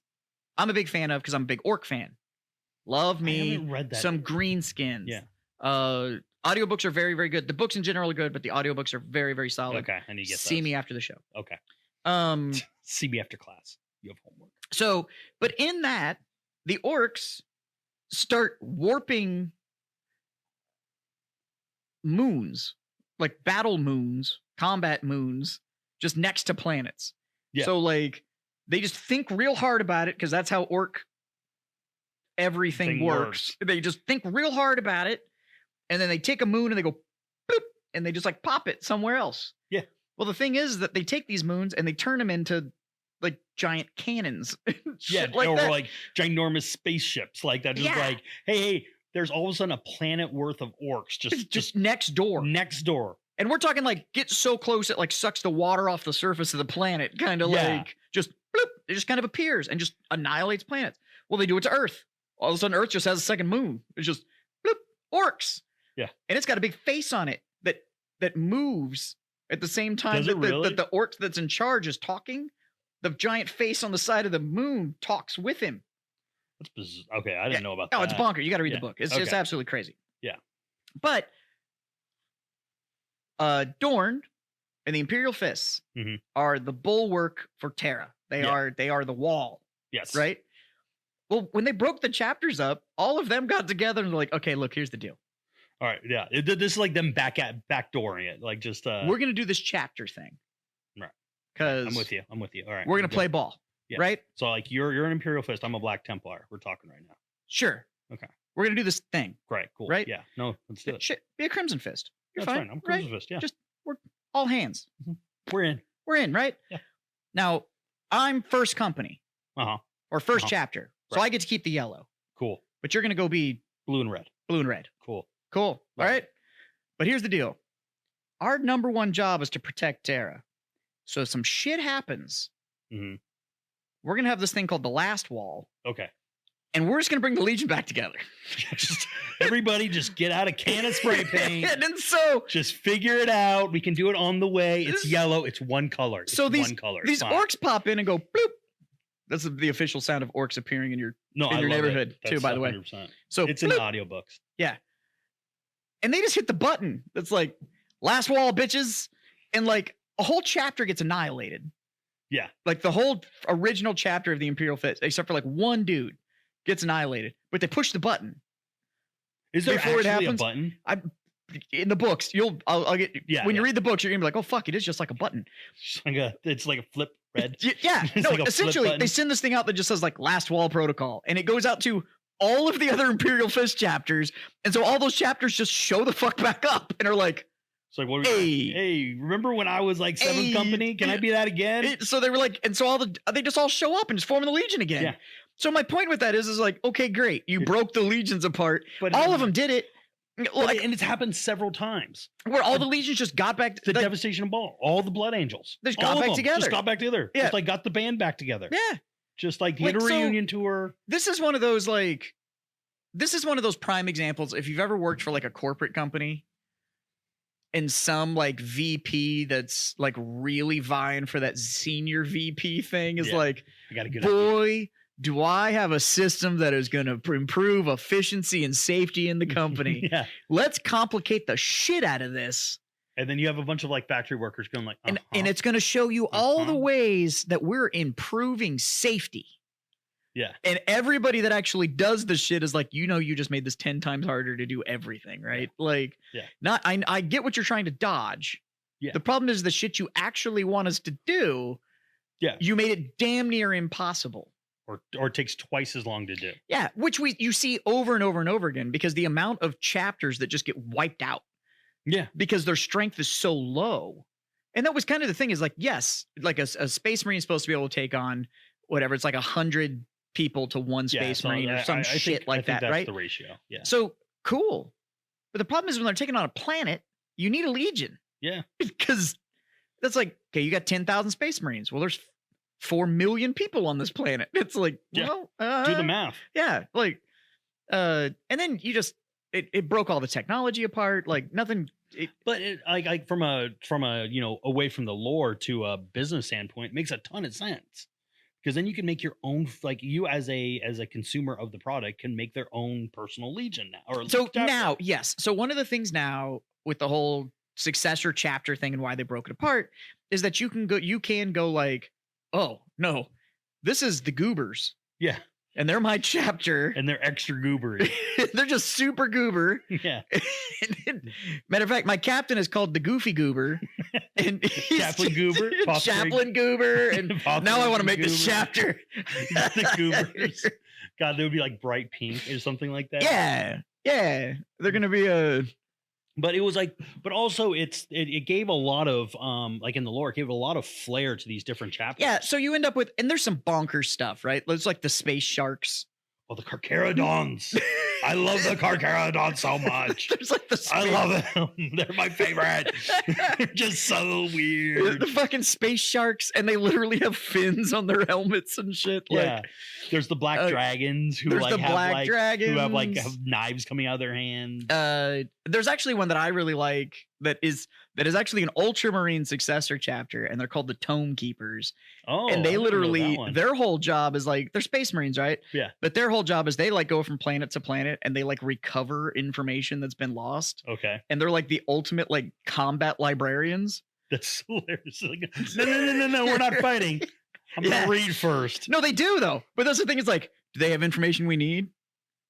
I'm a big fan of because I'm a big orc fan. Love me some greenskins. Yeah. Audiobooks are very, very good. The books in general are good, but the audiobooks are very, very solid. Okay. I need to get See me after the show. Okay. See me after class. You have homework. So, but in that, the orcs start warping moons, battle moons, combat moons, just next to planets. Yeah. So like they just think real hard about it because that's how orc everything works. They just think real hard about it, and then they take a moon and they go boop, and they just like pop it somewhere else. Yeah. Well, the thing is that they take these moons and they turn them into like giant cannons. Yeah, like or that. like ginormous spaceships like that. Just like, hey, there's all of a sudden a planet worth of orcs just next door. Next door. And we're talking like get so close it like sucks the water off the surface of the planet, kind of like just bloop, it just kind of appears and just annihilates planets. Well, they do it to Earth. All of a sudden, Earth just has a second moon. It's just bloop, orcs. Yeah, and it's got a big face on it that moves at the same time that the orc that's in charge is talking. The giant face on the side of the moon talks with him. That's bizarre. Okay, I didn't know about that. Oh, it's bonkers. You got to read the book. It's just absolutely crazy. Yeah. But Dorn and the Imperial Fists are the bulwark for Terra. They are the wall. Yes. Right? Well, when they broke the chapters up, all of them got together and they're like, okay, look, here's the deal. All right, yeah. This is like them backdooring it. Like just we're gonna do this chapter thing. Right. Because I'm with you. All right. We're gonna play ball. Yeah. Right? So like you're an Imperial Fist, I'm a Black Templar. We're talking right now. Sure. Okay. We're gonna do this thing. Great, cool. Right? Yeah. No, let's do it. Shit, be a Crimson Fist. You're That's fine. I'm Crimson Fist, yeah. Just we're all hands. We're in. We're in, right? Yeah. Now, I'm first company. Or first chapter. So I get to keep the yellow. Cool. But you're gonna go be blue and red. Blue and red. Cool. All right. But here's the deal. Our number one job is to protect Terra. So if some shit happens, we're going to have this thing called the Last Wall. Okay. And we're just going to bring the Legion back together. Everybody just get out a can of spray paint. And so just figure it out. We can do it on the way. It's yellow. It's one color. These orcs pop in and go bloop. That's the official sound of orcs appearing in your neighborhood too, by the way. 100%. So it's in audiobooks. Yeah. And they just hit the button that's like Last Wall, bitches. And like a whole chapter gets annihilated. Yeah. Like the whole original chapter of the Imperial Fist, except for like one dude, gets annihilated. But they push the button. Is there actually a button? In the books, I'll get when you read the books, you're gonna be like, oh fuck, it is just like a button. It's like a flip red. Yeah. No, like essentially they send this thing out that just says like Last Wall Protocol, and it goes out to all of the other Imperial Fist chapters, and so all those chapters just show the fuck back up and are like, it's like, what hey, remember when I was like 7th Company? Can I be that again? So they were like, and so they just all show up and just form the Legion again. Yeah. So my point with that is like, okay, great, you broke the legions apart, but all of them did it. Like, and it's happened several times where all the legions just got back. The Devastation of Ball, all the Blood Angels, they just got back together. Just got back together. Yeah. Just like got the band back together. Yeah. Just like did a reunion tour. This is one of those prime examples. If you've ever worked for like a corporate company and some like VP that's like really vying for that senior VP thing is like, I got a good boy, idea. Do I have a system that is going to improve efficiency and safety in the company? Yeah. Let's complicate the shit out of this. And then you have a bunch of like factory workers going like, and it's going to show you all the ways that we're improving safety. Yeah. And everybody that actually does the shit is like, you just made this 10 times harder to do everything, right? Yeah. Like, I get what you're trying to dodge. Yeah. The problem is the shit you actually want us to do. Yeah. You made it damn near impossible. Or it takes twice as long to do. Yeah, which you see over and over and over again because the amount of chapters that just get wiped out. Yeah. Because their strength is so low. And that was kind of the thing is like, yes, like a Space Marine is supposed to be able to take on whatever. It's like 100 people to one Space Marine or some shit like that, that's right? The ratio. Yeah. So cool. But the problem is when they're taking on a planet, you need a Legion. Yeah. Because that's like, okay, you got 10,000 Space Marines. Well, there's 4 million people on this planet. It's like, well, do the math. Yeah. Like, and then you just, it broke all the technology apart. Like nothing. But like from a away from the lore to a business standpoint, it makes a ton of sense. Because then you can make your own, like you as a consumer of the product can make their own personal Legion now. Yes. So one of the things now with the whole successor chapter thing and why they broke it apart is that you can go like, oh no, this is the goobers. Yeah. And they're my chapter. And they're extra goobery. They're just super goober. Yeah. Matter of fact, my captain is called the Goofy Goober. and Chaplain Goober, Chaplain Goober, and now I want to make this chapter. The Goobers. God, they would be like bright pink or something like that. Yeah, they're gonna be a. But it was like, but also it gave a lot of like in the lore, it gave a lot of flair to these different chapters. Yeah, so you end up with, and there's some bonkers stuff, right? There's like the space sharks. Oh, the Carcharodons. I love the Carcharodons so much. There's like the I love them. They're my favorite. They're just so weird. The fucking space sharks, and they literally have fins on their helmets and shit. Yeah. Like, there's the black dragons who like have knives coming out of their hands. There's actually one that I really like that is actually an Ultramarine successor chapter, and they're called the Tome Keepers. Oh, and they literally, their whole job is like, they're Space Marines, right? Yeah. But their whole job is they like go from planet to planet and they like recover information that's been lost. Okay. And they're like the ultimate like combat librarians. That's hilarious. Like, no, we're not fighting. I'm gonna read first. No, they do though. But that's the thing, is like, do they have information we need?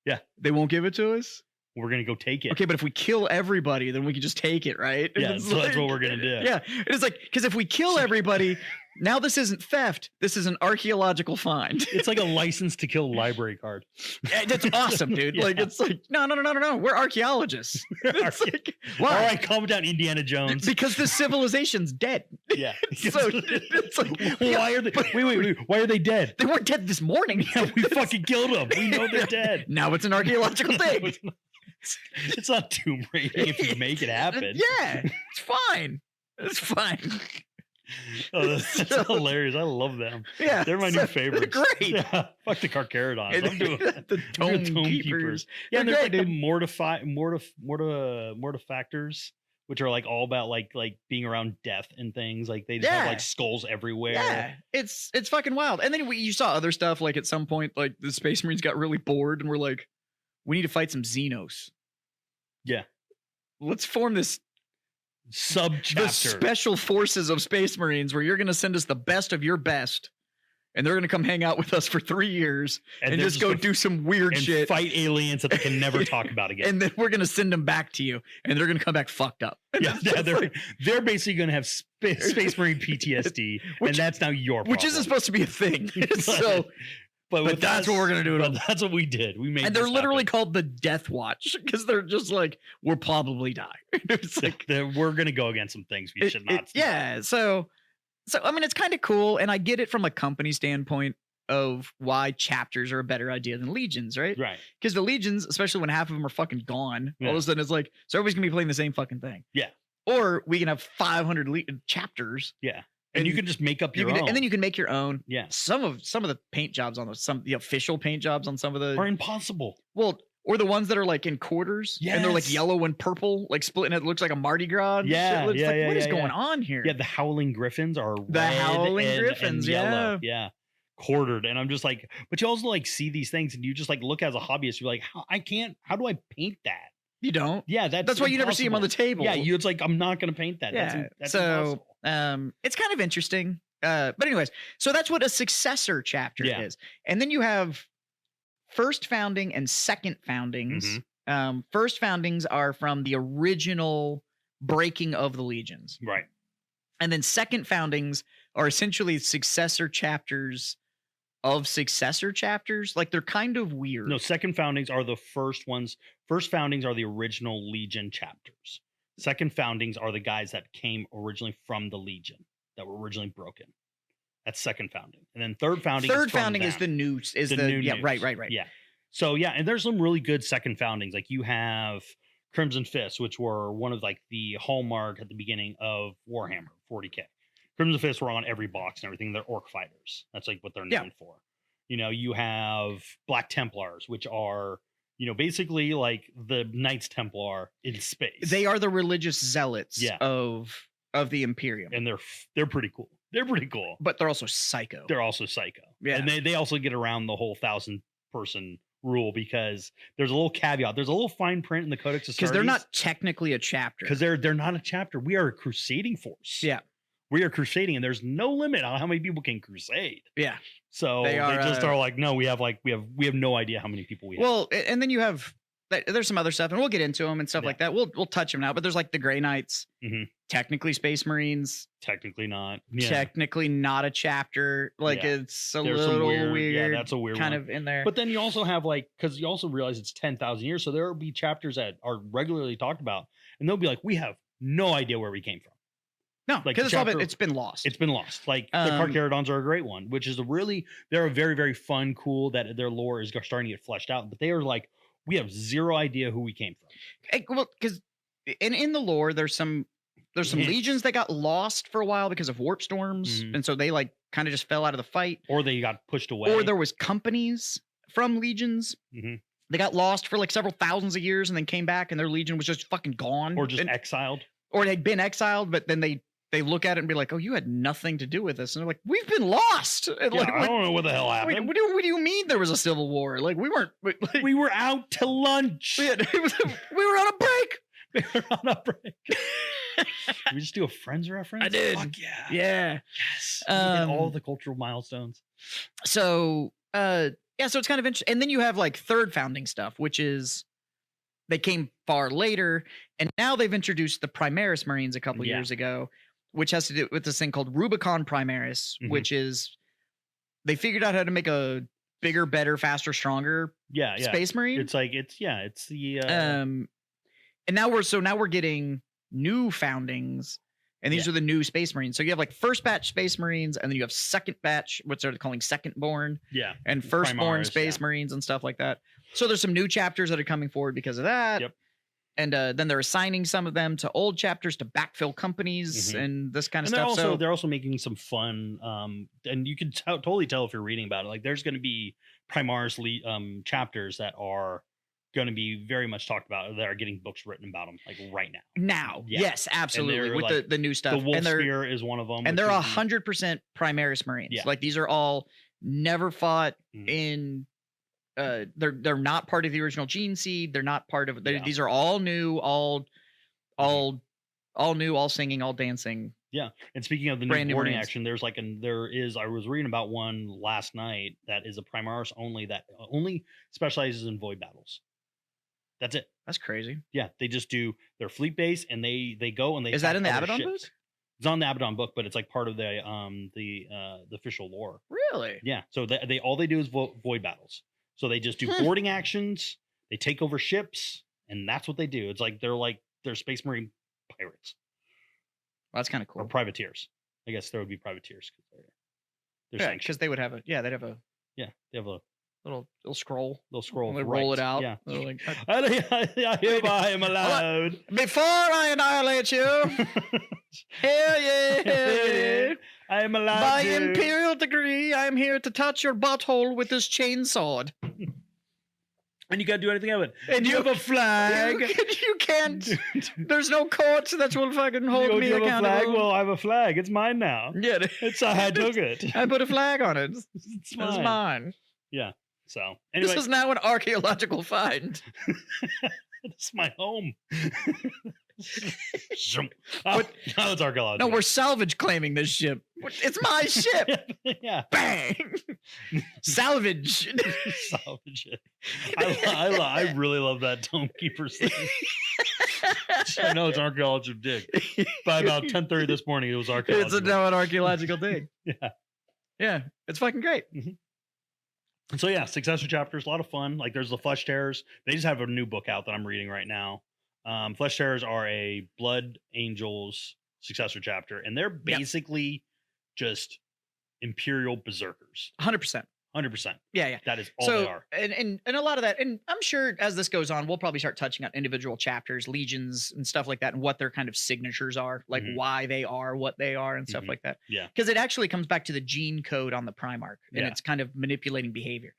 Yeah. They won't give it to us? We're gonna go take it. Okay, but if we kill everybody, then we can just take it, right? Yeah, so that's what we're gonna do. Yeah, it's like, because if we kill everybody, now this isn't theft. This is an archaeological find. It's like a license to kill library card. Yeah, that's awesome, dude. Yeah. Like, it's like, no. We're archaeologists. Like, why? All right, calm down, Indiana Jones. Because this civilization's dead. Yeah. So it's like, why are they? Wait. Why are they dead? They weren't dead this morning. Yeah, we fucking killed them. We know they're dead. Now it's an archaeological thing. It's not tomb raiding if you make it happen. Yeah, it's fine. It's fine. Oh, that's hilarious. I love them. Yeah, they're my new favorites. They're great. Yeah, fuck the Carcharodons. I'm doing the Tome Keepers. Yeah, and they're there's great, like the mortifactors, which are like all about like being around death and things. Like they just have like skulls everywhere. Yeah, it's fucking wild. And then you saw other stuff, like at some point, like the Space Marines got really bored and were like, we need to fight some Xenos. Yeah. Let's form this sub-chapter. The Special Forces of Space Marines, where you're going to send us the best of your best, and they're going to come hang out with us for 3 years and just go do some weird shit. Fight aliens that they can never talk about again. And then we're going to send them back to you, and they're going to come back fucked up. Yeah, they're basically going to have Space Marine PTSD, and that's now your problem. Which isn't supposed to be a thing. So... But that's what we're gonna do. That's what we did. We made, and they're literally called the Death Watch because they're just like, we'll probably die. It's like we're gonna go against some things we should not. Yeah. So I mean, it's kind of cool, and I get it from a company standpoint of why chapters are a better idea than legions, right? Right. Because the legions, especially when half of them are fucking gone, all of a sudden it's like, so everybody's gonna be playing the same fucking thing. Yeah. Or we can have 500 chapters. Yeah. And you can just make up your own. And then you can make your own. Yeah. Some of the paint jobs on the official paint jobs on some of the are impossible. Well, or the ones that are like in quarters. Yes. And they're like yellow and purple, like split, and it looks like a Mardi Gras. Yeah. What is going on here? Yeah. The Howling Griffins are Griffins, yellow. Yeah. Quartered. And I'm just like, but you also like see these things and you just like look as a hobbyist, you're like, how do I paint that? You don't. Yeah, that's why you never see them on the table. Yeah, it's like, I'm not going to paint that. Yeah. That's so it's kind of interesting. But anyways, so that's what a successor chapter is. And then you have first founding and second foundings. Mm-hmm. First foundings are from the original breaking of the legions. Right. And then second foundings are essentially successor chapters of successor chapters. Like, they're kind of weird. No, second foundings are the first ones. First foundings are the original Legion chapters. Second foundings are the guys that came originally from the Legion that were originally broken. That's second founding. And then third founding is the new new yeah, news. Right. Yeah. So yeah, and there's some really good second foundings. Like you have Crimson Fists, which were one of like the hallmark at the beginning of Warhammer 40K. Crimson Fists were on every box and everything. They're orc fighters. That's like what they're known for. You know, you have Black Templars, which are, you know, basically like the Knights Templar in space. They are the religious zealots of the Imperium. And they're pretty cool. They're pretty cool. But they're also psycho. Yeah. And they also get around the whole 1,000-person rule because there's a little caveat. There's a little fine print in the Codex Astartes. Because they're not technically a chapter. Because they're not a chapter. We are a crusading force. Yeah. We are crusading, and there's no limit on how many people can crusade. Yeah. So they just are like, no, we have no idea how many people we have. Well, and then you have there's some other stuff, and we'll get into them and stuff like that. We'll touch them now, but there's like the Grey Knights, technically Space Marines, technically not a chapter. Like it's a There's little weird. Yeah, weird. that's a weird kind one. of in there. But then you also have like, because you also realize it's 10,000 years, so there will be chapters that are regularly talked about, and they'll be like, we have no idea where we came from. No, like because it's been lost. It's been lost. Like the Carcharodons are a great one, which is they're a very, very fun, cool that their lore is starting to get fleshed out. But they are like, we have zero idea who we came from. Well, because in the lore, there's some legions that got lost for a while because of warp storms, and so they like kind of just fell out of the fight, or they got pushed away, or there was companies from legions. They got lost for like several thousands of years and then came back, and their legion was just fucking gone, or just exiled, or they'd been exiled, but then they look at it and be like, "Oh, you had nothing to do with this," and they're like, "We've been lost." And like, I don't know what the hell happened. What do you mean there was a civil war? Like we weren't. Like, we were out to lunch. We were on a break. We were on a break. Did we just do a Friends reference? I did. Fuck yeah. Yeah. Yes. All the cultural milestones. So, so it's kind of interesting. And then you have like third founding stuff, which is they came far later, and now they've introduced the Primaris Marines a couple years ago, which has to do with this thing called Rubicon Primaris, which is they figured out how to make a bigger, better, faster, stronger Space Marine. It's like it's the and now we're getting new foundings, and these are the new Space Marines. So you have like first batch Space Marines, and then you have second batch, what they're calling second born, and firstborn Space Marines and stuff like that. So there's some new chapters that are coming forward because of that. And then they're assigning some of them to old chapters to backfill companies and this kind of stuff. They're also making some fun, and you can totally tell if you're reading about it. Like there's going to be Primaris chapters that are going to be very much talked about, that are getting books written about them like right now. Yes, absolutely, with like, the new stuff. The Wolf Spear is one of them, and they're 100% Primaris Marines. Like these are all never fought in. They're not part of the original Gene Seed. They're not part of. These are all new, all new, all singing, all dancing. Yeah, and speaking of the new boarding action, I was reading about one last night that is a Primaris only, that only specializes in void battles. That's it. That's crazy. Yeah, they just do their fleet base, and they go and they. Is that in the Abaddon book? It's on the Abaddon book, but it's like part of the official lore. Really? Yeah. So they all they do is void battles. So they just do boarding actions. They take over ships, and that's what they do. It's like they're Space Marine pirates. Well, that's kind of cool. Or privateers. I guess there would be privateers because they would have they'd have a they have a little scroll. They roll it out. Yeah. Like, I hereby am allowed. Before I annihilate you, hell yeah. I am allowed by imperial decree, I am here to touch your butthole with this chainsword. And you can't do anything of it. And you have a flag. You can't. There's no court that will fucking hold me accountable. Flag? Well, I have a flag. It's mine now. Yeah. I took it. I put a flag on it. It's mine. Yeah. So anyway. This is now an archaeological find. It's my home. Now it's archaeological. No, we're salvage claiming this ship. It's my ship. Yeah. Bang. Salvage. Salvage it. I really love that Tomekeeper thing. I know it's an archaeological dig. By about 10:30 this morning, it was archaeological. It's now an archaeological dig. Yeah. Yeah. It's fucking great. So yeah, successor chapters, a lot of fun. Like there's the Flesh Terrors. They just have a new book out that I'm reading right now. Flesh Terrors are a Blood Angels successor chapter, and they're basically just Imperial berserkers. 100%. 100%. Yeah. That is all they are. And a lot of that, and I'm sure as this goes on, we'll probably start touching on individual chapters, legions, and stuff like that, and what their kind of signatures are, like why they are what they are, and stuff like that. Yeah. Because it actually comes back to the gene code on the Primarch, and it's kind of manipulating behavior,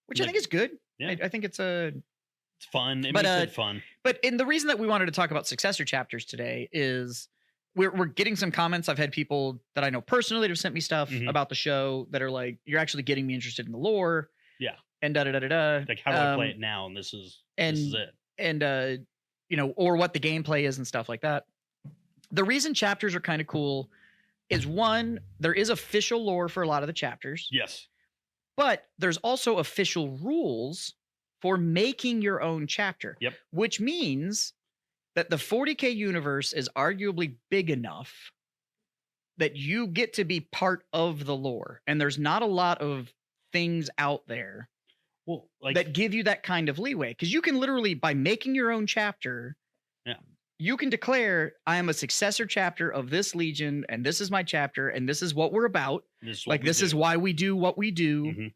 which I think is good. Yeah. I think it's fun. It makes it fun. But the reason that we wanted to talk about successor chapters today is we're getting some comments. I've had people that I know personally that have sent me stuff about the show that are like, you're actually getting me interested in the lore. Yeah. And da-da-da-da-da. Like, how do I play it now? And this is it. And, or what the gameplay is and stuff like that. The reason chapters are kind of cool is, one, there is official lore for a lot of the chapters. Yes. But there's also official rules for making your own chapter. Yep. Which means that the 40K universe is arguably big enough that you get to be part of the lore. And there's not a lot of things out there that give you that kind of leeway. Because you can literally, by making your own chapter, you can declare, I am a successor chapter of this legion, and this is my chapter, and this is what we're about. This is why we do what we do. Mm-hmm.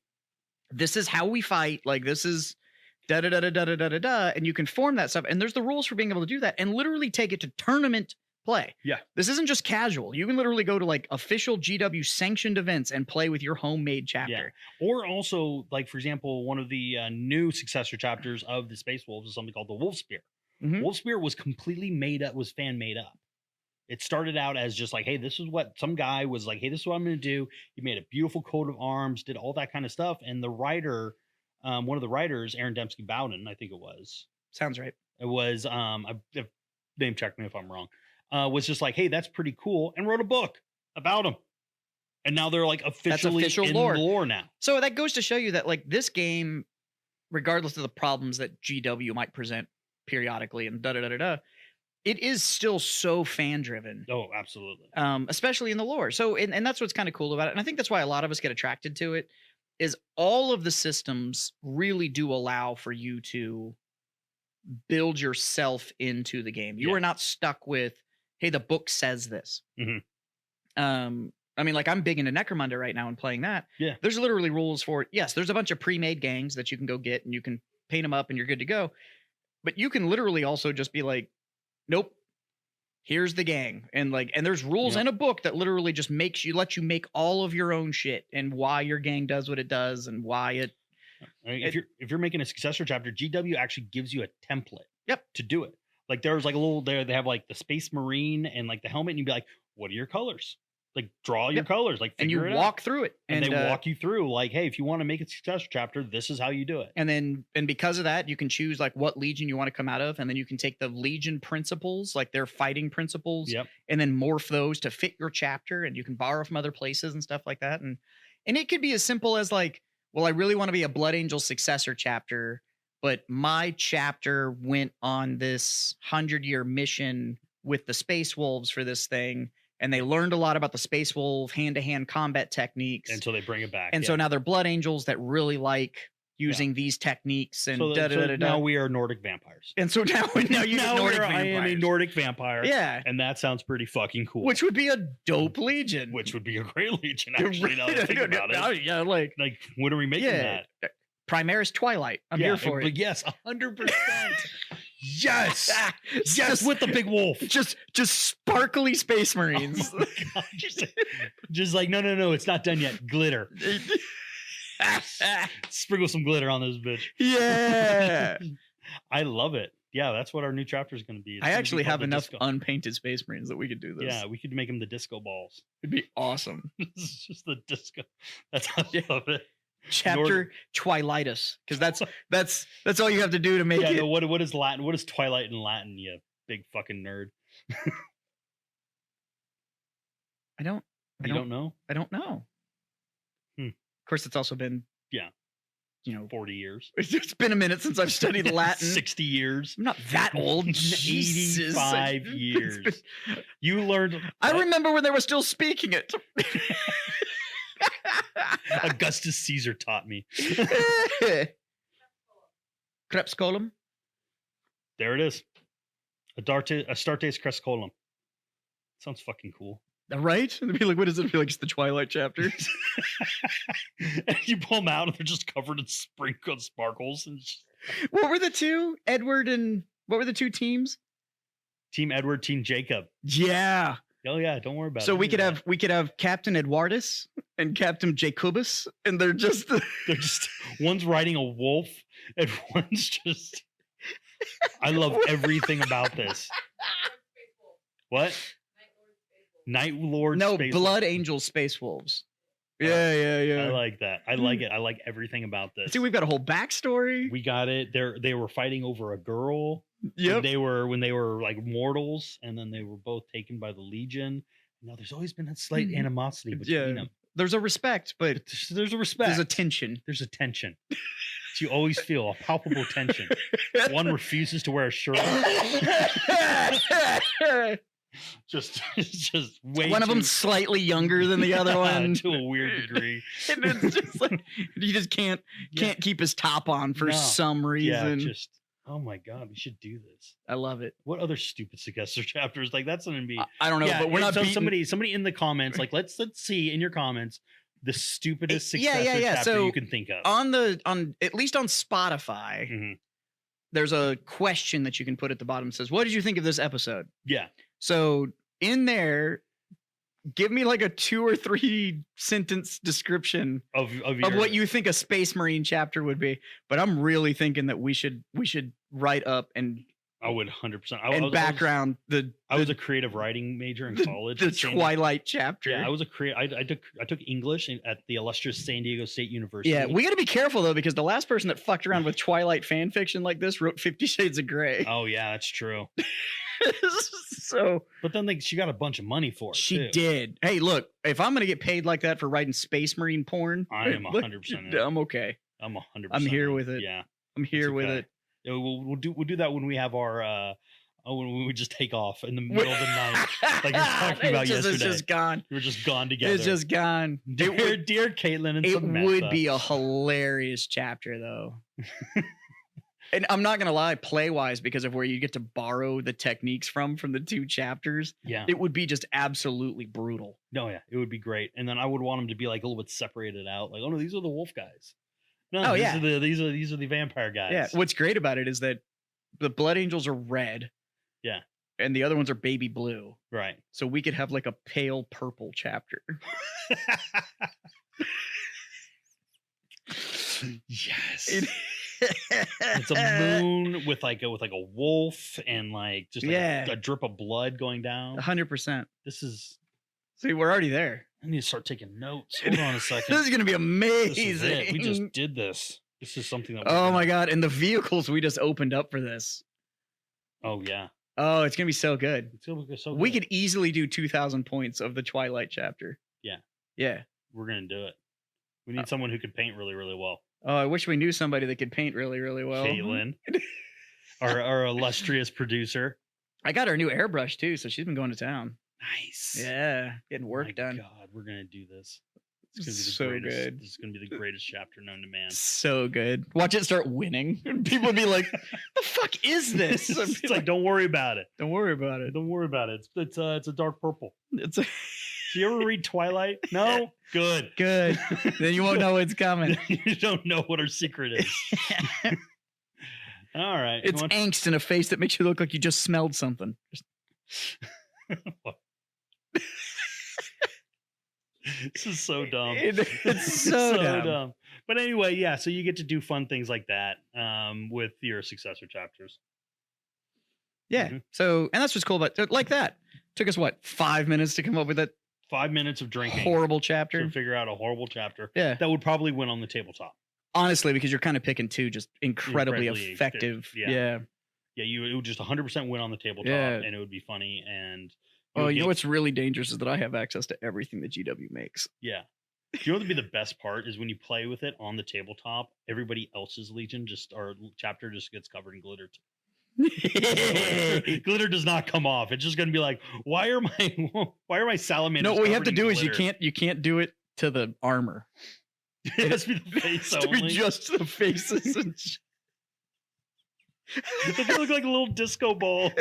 This is how we fight. Like, this is da-da-da-da-da-da-da-da. And you can form that stuff. And there's the rules for being able to do that and literally take it to tournament play. Yeah. This isn't just casual. You can literally go to like official GW sanctioned events and play with your homemade chapter. Yeah. Or also, like, for example, one of the new successor chapters of the Space Wolves is something called the Wolf Spear. Mm-hmm. Wolf Spear was completely made up, was fan made up. It started out as just like, hey, this is what some guy was like, hey, this is what I'm going to do. He made a beautiful coat of arms, did all that kind of stuff. And the writer, one of the writers, Aaron Dembski Bowden, I think it was. Sounds right. It was, name check me if I'm wrong, was just like, hey, that's pretty cool. And wrote a book about him. And now they're like officially in lore now. So that goes to show you that like this game, regardless of the problems that GW might present periodically and da-da-da-da-da, it is still so fan driven. Oh, absolutely. Especially in the lore. So, and that's what's kind of cool about it. And I think that's why a lot of us get attracted to it, is all of the systems really do allow for you to build yourself into the game. You are not stuck with, hey, the book says this. Mm-hmm. I mean, like, I'm big into Necromunda right now and playing that. Yeah. There's literally rules for it. Yes, there's a bunch of pre-made gangs that you can go get and you can paint them up and you're good to go. But you can literally also just be like, nope, here's the gang. And there's rules in a book that literally just let you make all of your own shit and why your gang does what it does and why it. I mean, if you're making a successor chapter, GW actually gives you a template. Yep. To do it. Like there's like a little there, they have like the Space Marine and like the helmet, and you'd be like, what are your colors? Like draw your colors, like and you walk through it. And they walk you through like, hey, if you want to make a successor chapter, this is how you do it. And because of that, you can choose like what legion you want to come out of, and then you can take the legion principles, like their fighting principles, and then morph those to fit your chapter, and you can borrow from other places and stuff like that. And it could be as simple as like, well, I really want to be a Blood Angel successor chapter, but my chapter went on this 100-year mission with the Space Wolves for this thing. And they learned a lot about the Space Wolf hand-to-hand combat techniques. Until they bring it back. And so now they're Blood Angels that really like using these techniques. And so now we are Nordic vampires. And so now you Nordic vampires. I am a Nordic vampire. Yeah. And that sounds pretty fucking cool. Which would be a dope legion. Which would be a great legion, actually, now that I think about it. Yeah, like when are we making that? Primaris Twilight. I'm here for it. Yes, 100%. Yes, yes, with the big wolf. Just sparkly Space Marines. Oh just like no, it's not done yet. Glitter. Sprinkle some glitter on this bitch. Yeah, I love it. Yeah, that's what our new chapter is going to be. I actually have enough unpainted Space Marines that we could do this. Yeah, we could make them the disco balls. It'd be awesome. It's just the disco. That's how I love it. Chapter Twilightus, because that's all you have to do to make it. No, what is Latin? What is Twilight in Latin? You big fucking nerd. I don't know. I don't know. Of course, it's also been 40 years. It's been a minute since I've studied Latin. 60 years. I'm not that old. 85 years. You learned. I remember when they were still speaking it. Augustus Caesar taught me. Crepusculum. There it is. Astartes Crescolum. Sounds fucking cool. Right? It'd be like, what does it feel like? It's the Twilight chapter. And you pull them out and they're just covered in sparkles. And what were the two? Edward and what were the two teams? Team Edward, Team Jacob. Yeah. Oh yeah, don't worry about it. So we could have Captain Eduardus and Captain Jacobus, and they're just one's riding a wolf and one's just. I love everything about this. What? Night Lord. No, Space Blood Angel Space Wolves. Yeah. I like that. I like it. I like everything about this. See, we've got a whole backstory. We got it. They were fighting over a girl. Yep. When they were like mortals, and then they were both taken by the Legion. Now there's always been a slight animosity between them. There's a respect, but there's a respect. There's a tension. There's a tension. You always feel a palpable tension. One refuses to wear a shirt. just way one of them's slightly younger than the other one to a weird degree. And it's just like he just can't keep his top on for some reason. Yeah, just oh my god, we should do this. I love it. What other stupid successor chapters? Like that's gonna be I don't know, but we're not somebody in the comments, like let's see in your comments the stupidest successor chapter so you can think of. On at least on Spotify, mm-hmm. there's a question that you can put at the bottom that says, what did you think of this episode? Yeah. So in there, give me like a 2 or 3 sentence description of what you think a Space Marine chapter would be. But I'm really thinking that we should write up and I would 100%. I was a creative writing major in college. The Twilight chapter. Yeah, I took English at the illustrious San Diego State University. Yeah, we got to be careful though, because the last person that fucked around with Twilight fan fiction like this wrote 50 Shades of Grey. Oh yeah, that's true. So, but then she got a bunch of money for it. She did. Hey, look, if I'm gonna get paid like that for writing Space Marine porn, I am 100%. I'm okay. I'm 100%. I'm here with it. Yeah, I'm here with it. Yeah, we'll do that when we have our when we just take off in the middle of the night, like you were talking about yesterday. It's just gone. We're just gone together. It's just gone. Dear Caitlin, and it would be a hilarious chapter though. And I'm not gonna lie, play wise, because of where you get to borrow the techniques from the 2 chapters. Yeah, it would be just absolutely brutal. No, yeah, it would be great. And then I would want them to be like a little bit separated out. Like, oh no, these are the wolf guys. No, these are the vampire guys. Yeah. What's great about it is that the Blood Angels are red. Yeah. And the other ones are baby blue. Right. So we could have like a pale purple chapter. Yes. It's a moon with like a wolf and like just like a drip of blood going down. 100%. This is. See, we're already there. I need to start taking notes. Hold on a second. This is gonna be amazing. We just did this. This is something that. Oh my god! And the vehicles we just opened up for this. Oh yeah. Oh, it's gonna be so good. It's gonna be so good. We could easily do 2,000 points of the Twilight chapter. Yeah. Yeah. We're gonna do it. We need someone who can paint really, really well. Oh, I wish we knew somebody that could paint really, really well. Caitlin, our illustrious producer. I got her new airbrush too, so she's been going to town. Nice. Yeah, getting work done. God, we're gonna do this. It's gonna be so good. This is gonna be the greatest chapter known to man. So good. Watch it start winning, and people would be like, "The fuck is this?" It's like, don't worry about it. Don't worry about it. Don't worry about it. It's a dark purple. It's a. Do you ever read Twilight? No? Good. Good. Then you won't know it's coming. You don't know what our secret is. All right. It's angst in a face that makes you look like you just smelled something. This is so dumb. It's so dumb. But anyway, yeah, so you get to do fun things like that with your successor chapters. Yeah. Mm-hmm. So, and that's what's cool about like that. Took us what, 5 minutes to come up with that 5 minutes of drinking. Horrible chapter. To figure out a horrible chapter. Yeah. That would probably win on the tabletop. Honestly, because you're kind of picking 2 just incredibly effective. Yeah. Yeah, it would just 100% win on the tabletop, and it would be funny. And you know what's really dangerous is that I have access to everything that GW makes. Yeah. Do you know what would be the best part is when you play with it on the tabletop, everybody else's Legion or chapter just gets covered in glitter. Glitter does not come off. It's just going to be like, why are my salamanders? No, what we have to do is you can't do it to the armor. It has to be the face only. To be just the faces. And they look like little disco balls.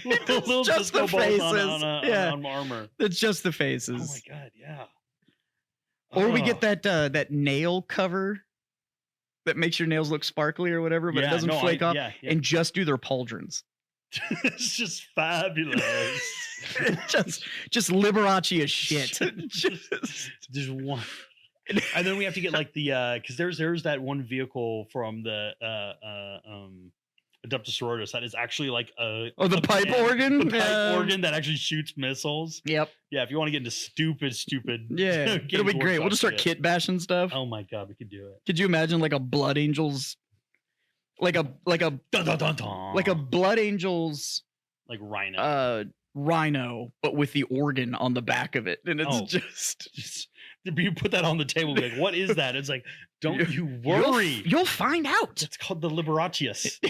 little just disco the balls faces. on armor. It's just the faces. Oh my god, yeah. Or we get that nail cover that makes your nails look sparkly or whatever, but it doesn't flake off, and just do their pauldrons. It's just fabulous. just Liberace as shit. just one. And then we have to get like the because there's that one vehicle from the Adeptus Sororitas that is actually like the pipe organ? The pipe organ that actually shoots missiles. Yep. Yeah, if you want to get into stupid yeah, it'll be great. We'll just start kit bashing stuff. Oh my god, we could do it. Could you imagine like a Blood Angels like a dun, dun, dun, dun. like a Blood Angels like rhino. Rhino, but with the organ on the back of it, and it's just You put that on the table, be like, what is that? It's like, don't you worry. You'll find out. It's called the Liberatius.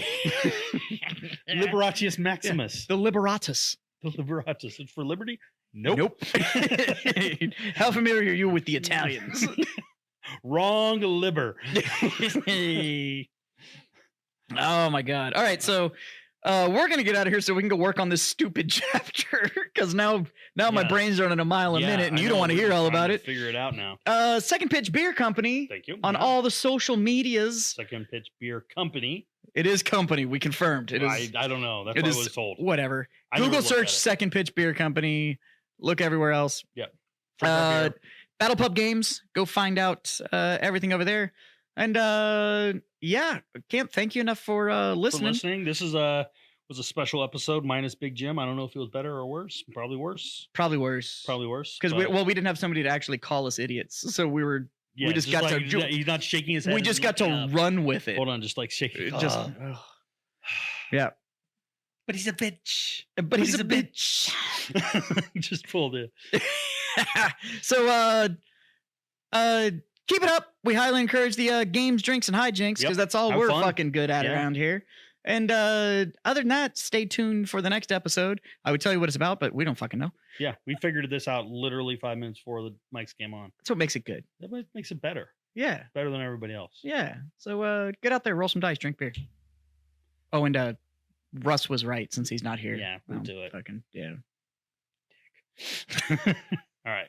Liberatius Maximus. The Liberatus. The Liberatus. It's for liberty? Nope. How familiar are you with the Italians? Wrong liber. Oh my God. All right. So we're going to get out of here so we can go work on this stupid chapter because now my brain's running a mile a minute and you don't want to hear all about it. Figure it out now. Second Pitch Beer Company. Thank you. On all the social medias. Second Pitch Beer Company. It is company. We confirmed. It is. I don't know. That's what I was told. Whatever. Google search Second Pitch Beer Company. Look everywhere else. Yep. BattlePub games. Go find out everything over there. And yeah, can't thank you enough for listening. This is was a special episode minus Big Jim. I don't know if it was better or worse. Probably worse. Probably worse. Because we didn't have somebody to actually call us idiots, so we were. Yeah, we just got like, to. He's not shaking his head. We just got to run with it. Hold on, just like shaking. Yeah. But he's a bitch. But he's a bitch. Just pulled it. So keep it up. We highly encourage the games, drinks, and hijinks because that's all we're fucking good at around here. And other than that, stay tuned for the next episode. I would tell you what it's about, but we don't fucking know. Yeah, we figured this out literally 5 minutes before the mics came on. That's what makes it good. That makes it better. Yeah. Better than everybody else. Yeah. So get out there, roll some dice, drink beer. Oh, and Russ was right since he's not here. Yeah, we'll do it. Fucking, yeah. All right.